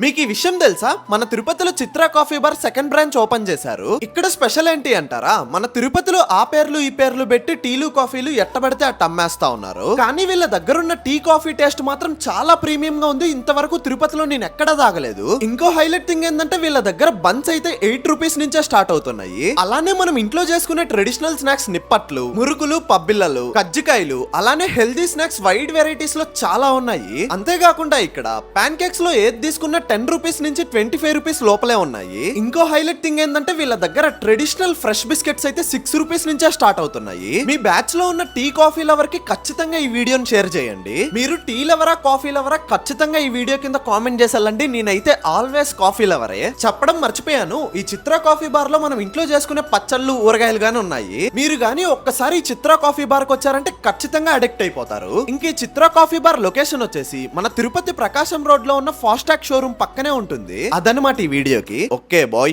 మీకు ఈ విషయం తెలుసా? మన తిరుపతిలో Chitra coffee bar second branch open చేశారు. ఇక్కడ స్పెషల్ ఏంటి అంటారా? మన తిరుపతిలో ఆ పేర్లు ఈ పేర్లు పెట్టి టీలు కాఫీలు ఎట్టబడితే అట్ట అమ్మేస్తా ఉన్నారు. కానీ వీళ్ళ దగ్గర ఉన్న టీ కాఫీ టేస్ట్ మాత్రం చాలా ప్రీమియం గా ఉంది. ఇంతవరకు తిరుపతిలో నేను ఎక్కడా తాగలేదు. ఇంకో హైలైట్ థింగ్ ఏంటంటే వీళ్ళ దగ్గర బన్స్ అయితే 8 రూపీస్ నుంచే స్టార్ట్ అవుతున్నాయి. అలానే మనం ఇంట్లో చేసుకునే ట్రెడిషనల్ స్నాక్స్ నిప్పట్లు, మురుకులు, పబ్బిళ్ళలు, కజ్జికాయలు, అలానే హెల్దీ స్నాక్స్ వైడ్ వెరైటీస్ లో చాలా ఉన్నాయి. అంతేకాకుండా ఇక్కడ పాన్ కేక్స్ లో ఏది తీసుకున్న 10 రూపీస్ నుంచి 25 రూపీస్ లోపలే ఉన్నాయి. ఇంకో హైలైట్ థింగ్ ఏంటంటే వీళ్ళ దగ్గర ట్రెడిషనల్ ఫ్రెష్ బిస్కెట్స్ అయితే 6 రూపీస్ నుంచే స్టార్ట్ అవుతున్నాయి. మీ బ్యాచ్ లో ఉన్న టీ కాఫీ లవర్ కి ఖచ్చితంగా ఈ వీడియోని షేర్ చేయండి. మీరు టీ లవరా కాఫీ లవరా ఖచ్చితంగా ఈ వీడియో కింద కామెంట్ చేసేయాలండి. నేనైతే ఆల్వేస్ కాఫీ లవరే. చెప్పడం మర్చిపోయాను, ఈ చిత్ర కాఫీ బార్ లో మనం ఇంట్లో చేసుకునే పచ్చళ్ళు ఊరగాయలు గానీ ఉన్నాయి. మీరు గానీ ఒక్కసారి ఈ చిత్ర కాఫీ బార్ కి వచ్చారంటే ఖచ్చితంగా అడిక్ట్ అయిపోతారు. ఇంక ఈ చిత్ర కాఫీ బార్ లొకేషన్ వచ్చేసి మన తిరుపతి ప్రకాశం రోడ్ లో ఉన్న ఫాస్టాగ్ షోరూమ్ పక్కనే ఉంటుంది. అదనమాట ఈ వీడియోకి. Okay bye.